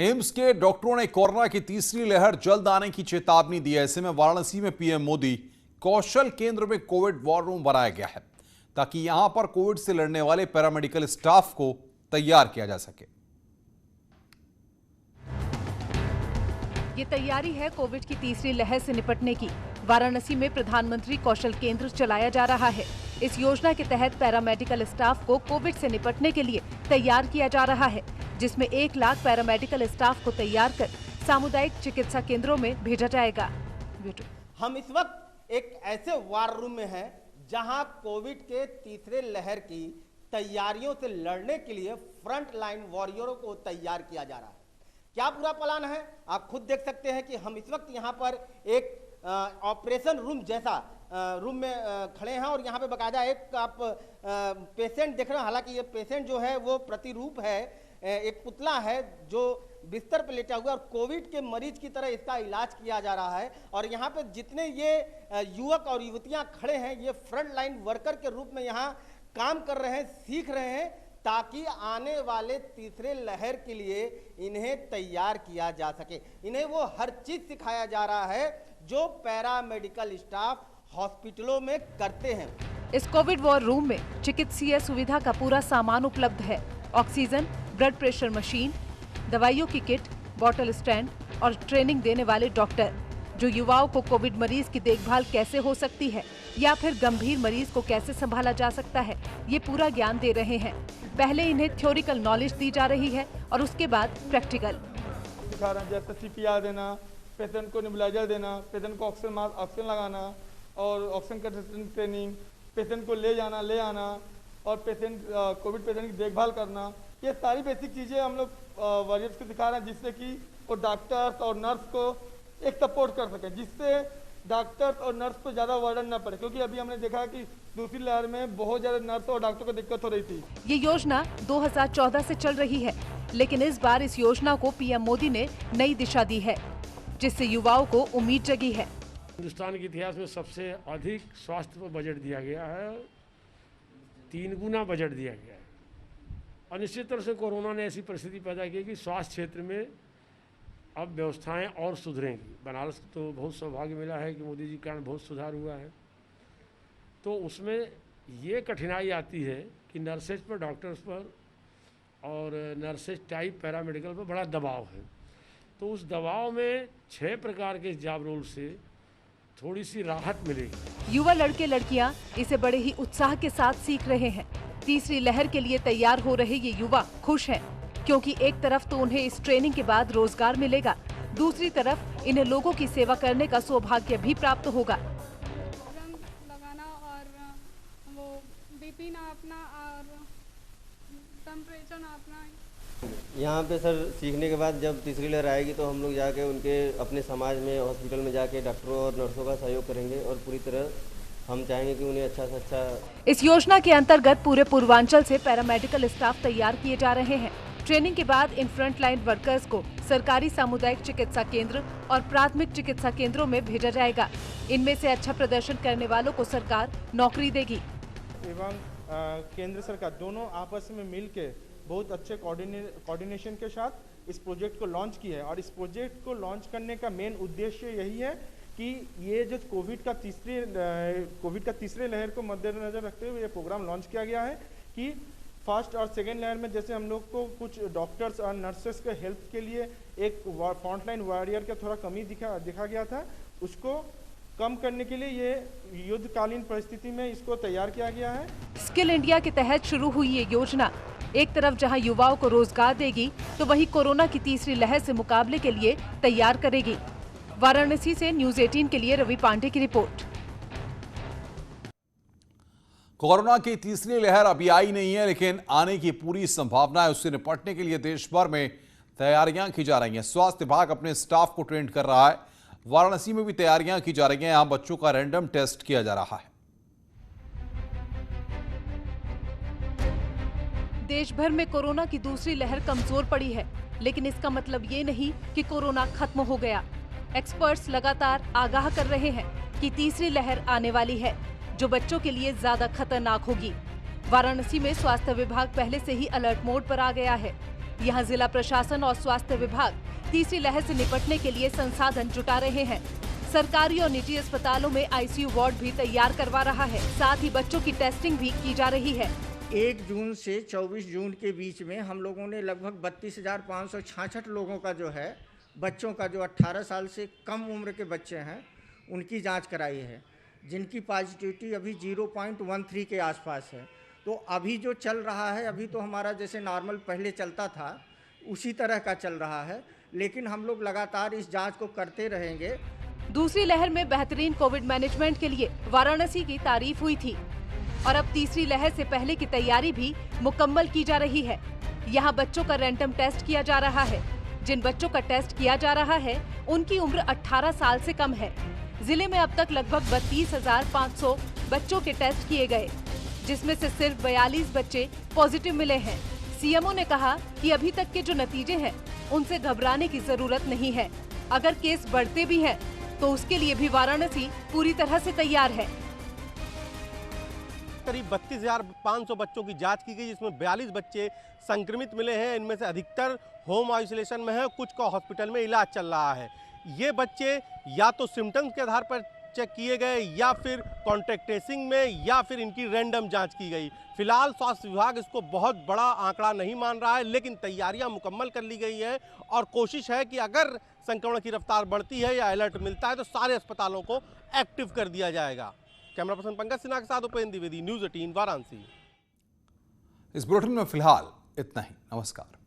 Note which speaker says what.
Speaker 1: AIIMS के डॉक्टरों ने कोरोना की तीसरी लहर जल्द आने की चेतावनी दी है। ऐसे में वाराणसी में पीएम मोदी कौशल केंद्र में कोविड वॉर रूम बनाया गया है ताकि यहां पर कोविड से लड़ने वाले पैरामेडिकल स्टाफ को तैयार किया जा सके।
Speaker 2: ये तैयारी है कोविड की तीसरी लहर से निपटने की। वाराणसी में प्रधानमंत्री कौशल केंद्र चलाया जा रहा है। इस योजना के तहत पैरामेडिकल स्टाफ को कोविड से निपटने के लिए तैयार किया जा रहा है, जिसमें 1 लाख पैरामेडिकल स्टाफ को तैयार कर सामुदायिक चिकित्सा केंद्रों में भेजा जाएगा।
Speaker 3: हम इस वक्त एक ऐसे वार रूम में हैं जहां कोविड के तीसरे लहर की तैयारियों से लड़ने के लिए फ्रंट लाइन वॉरियरों को तैयार किया जा रहा है। क्या पूरा प्लान है आप खुद देख सकते हैं कि हम इस वक्त यहाँ पर एक ऑपरेशन रूम जैसा रूम में खड़े हैं और यहाँ पे बाकायदा एक आप पेशेंट देख रहे हैं। हालांकि ये पेशेंट जो है वो प्रतिरूप है, एक पुतला है जो बिस्तर पर लेटा हुआ और कोविड के मरीज की तरह इसका इलाज किया जा रहा है। और यहाँ पे जितने ये युवक और युवतियाँ खड़े हैं ये फ्रंट लाइन वर्कर के रूप में यहाँ काम कर रहे हैं, सीख रहे हैं ताकि आने वाले तीसरे लहर के लिए इन्हें तैयार किया जा सके। इन्हें वो हर चीज सिखाया जा रहा है जो पैरामेडिकल स्टाफ हॉस्पिटलों में करते हैं।
Speaker 2: इस कोविड वॉर रूम में चिकित्सीय सुविधा का पूरा सामान उपलब्ध है। ऑक्सीजन, ब्लड प्रेशर मशीन, दवाइयों की किट, बॉटल स्टैंड और ट्रेनिंग देने वाले डॉक्टर जो युवाओं को कोविड मरीज की देखभाल कैसे हो सकती है या फिर गंभीर मरीज को कैसे संभाला जा सकता है, ये पूरा ज्ञान दे रहे हैं। पहले इन्हें थ्योरिकल नॉलेज दी जा रही है और उसके बाद प्रैक्टिकल
Speaker 4: सिखा रहे हैं, जैसे सीपीआर देना, पेशेंट को नेबुलाइजर देना, पेशेंट को ऑक्सीजन लगाना और ऑक्सीजन का ट्रेनिंग, पेशेंट को ले जाना ले आना और पेशेंट कोविड पेशेंट की देखभाल करना, ये सारी बेसिक चीज़ें हम लोग वॉरियर्स को सिखा रहे हैं जिससे कि वो डॉक्टर्स और नर्स को एक सपोर्ट कर सकें, जिससे डॉक्टर्स और नर्स को ज़्यादा वर्डन ना पड़े। क्योंकि अभी हमने देखा कि दूसरी लहर में बहुत ज़्यादा नर्स और डॉक्टर को दिक्कत हो रही थी।
Speaker 2: ये योजना 2014 से चल रही है, लेकिन इस बार इस योजना को पीएम मोदी ने नई दिशा दी है, जिससे युवाओं को उम्मीद जगी है।
Speaker 5: हिंदुस्तान के इतिहास में सबसे अधिक स्वास्थ्य पर बजट दिया गया है, 3 गुना बजट दिया गया है। और निश्चित तरह से कोरोना ने ऐसी परिस्थिति पैदा की कि स्वास्थ्य क्षेत्र में अब व्यवस्थाएं और सुधरेंगी। बनारस को तो बहुत सौभाग्य मिला है कि मोदी जी के कारण बहुत सुधार हुआ है। तो उसमें ये कठिनाई आती है कि नर्सेज पर, डॉक्टर्स पर और नर्सेज टाइप पैरामेडिकल पर बड़ा दबाव है। तो उस दबाव में 6 प्रकार के जॉब रोल से थोड़ी सी राहत मिलेगी।
Speaker 2: युवा लड़के लड़कियां इसे बड़े ही उत्साह के साथ सीख रहे हैं। तीसरी लहर के लिए तैयार हो रहे ये युवा खुश हैं, क्योंकि एक तरफ तो उन्हें इस ट्रेनिंग के बाद रोजगार मिलेगा, दूसरी तरफ इन्हें लोगों की सेवा करने का सौभाग्य भी प्राप्त होगा।
Speaker 6: लगाना और वो बीपी नापना और टेम्परेचर नापना।
Speaker 3: यहाँ पे सर सीखने के बाद जब तीसरी लहर आएगी तो हम लोग जाके उनके अपने समाज में हॉस्पिटल में जाके डॉक्टरों और नर्सों का सहयोग करेंगे और पूरी तरह हम चाहेंगे कि उन्हें अच्छा से अच्छा।
Speaker 2: इस योजना के अंतर्गत पूरे पूर्वांचल से पैरामेडिकल स्टाफ तैयार किए जा रहे हैं। ट्रेनिंग के बाद इन फ्रंट लाइन वर्कर्स को सरकारी सामुदायिक चिकित्सा केंद्र और प्राथमिक चिकित्सा केंद्रों में भेजा जाएगा। इनमें से अच्छा प्रदर्शन करने वालों को सरकार नौकरी देगी।
Speaker 4: एवं केंद्र सरकार दोनों आपस में मिलके बहुत अच्छे कोऑर्डिनेशन के साथ इस प्रोजेक्ट को लॉन्च किया है। और इस प्रोजेक्ट को लॉन्च करने का मेन उद्देश्य यही है कि ये जो कोविड का तीसरे लहर को मद्देनजर रखते हुए ये प्रोग्राम लॉन्च किया गया है कि फर्स्ट और सेकेंड लहर में जैसे हम लोग को कुछ डॉक्टर्स और नर्सेस के हेल्प के लिए एक फ्रंटलाइन वॉरियर का थोड़ा कमी दिखा गया था, उसको कम करने के लिए ये युद्धकालीन परिस्थिति में इसको तैयार किया गया है।
Speaker 2: स्किल इंडिया के तहत शुरू हुई ये योजना एक तरफ जहां युवाओं को रोजगार देगी, तो वहीं कोरोना की तीसरी लहर से मुकाबले के लिए तैयार करेगी। वाराणसी से न्यूज़ 18 के लिए रवि पांडे की रिपोर्ट।
Speaker 1: कोरोना की तीसरी लहर अभी आई नहीं है, लेकिन आने की पूरी संभावना है। उससे निपटने के लिए देश भर में तैयारियां की जा रही हैं। स्वास्थ्य विभाग अपने स्टाफ को ट्रेन कर रहा है। वाराणसी में भी तैयारियां की जा रही हैं। यहां बच्चों का रैंडम टेस्ट किया जा रहा है।
Speaker 2: देश भर में कोरोना की दूसरी लहर कमजोर पड़ी है, लेकिन इसका मतलब ये नहीं कि कोरोना खत्म हो गया। एक्सपर्ट्स लगातार आगाह कर रहे हैं कि तीसरी लहर आने वाली है, जो बच्चों के लिए ज्यादा खतरनाक होगी। वाराणसी में स्वास्थ्य विभाग पहले से ही अलर्ट मोड पर आ गया है। यहाँ जिला प्रशासन और स्वास्थ्य विभाग तीसरी लहर से निपटने के लिए संसाधन जुटा रहे हैं। सरकारी और निजी अस्पतालों में आईसीयू वार्ड भी तैयार करवा रहा है। साथ ही बच्चों की टेस्टिंग भी की जा रही है।
Speaker 7: 1 जून से 24 जून के बीच में हम लोगों ने लगभग 32,566 लोगों का जो है, बच्चों का जो 18 साल से कम उम्र के बच्चे हैं उनकी जांच कराई है, जिनकी पॉजिटिविटी अभी 0.13 के आसपास है। तो अभी जो चल रहा है, अभी तो हमारा जैसे नॉर्मल पहले चलता था उसी तरह का चल रहा है, लेकिन हम लोग लगातार इस जांच को करते रहेंगे।
Speaker 2: दूसरी लहर में बेहतरीन कोविड मैनेजमेंट के लिए वाराणसी की तारीफ हुई थी और अब तीसरी लहर से पहले की तैयारी भी मुकम्मल की जा रही है। यहाँ बच्चों का रैंडम टेस्ट किया जा रहा है। जिन बच्चों का टेस्ट किया जा रहा है उनकी उम्र 18 साल से कम है। जिले में अब तक लगभग 32,500 बच्चों के टेस्ट किए गए, जिसमें से सिर्फ 42 बच्चे पॉजिटिव मिले हैं। सीएमओ ने कहा कि अभी तक के जो नतीजे हैं उनसे घबराने की जरूरत नहीं है। अगर केस बढ़ते भी हैं तो उसके लिए भी वाराणसी पूरी तरह से तैयार है।
Speaker 8: करीब 32,500 बच्चों की जांच की गई, जिसमें 42 बच्चे संक्रमित मिले हैं। इनमें से अधिकतर होम आइसोलेशन में है, कुछ का हॉस्पिटल में इलाज चल रहा है। ये बच्चे या तो सिम्टम्स के आधार पर चेक किए गए या फिर कॉन्टैक्ट ट्रेसिंग में या फिर इनकी रैंडम जांच की गई। फिलहाल स्वास्थ्य विभाग इसको बहुत बड़ा आंकड़ा नहीं मान रहा है, लेकिन तैयारियां मुकम्मल कर ली गई है और कोशिश है कि अगर संक्रमण की रफ्तार बढ़ती है या अलर्ट मिलता है तो सारे अस्पतालों को एक्टिव कर दिया जाएगा। कैमरा पर्सन पंकज सिन्हा के साथ उपेंद्र द्विवेदी, न्यूज़ 18 वाराणसी।
Speaker 1: इस बुलेटिन में फिलहाल इतना ही। नमस्कार।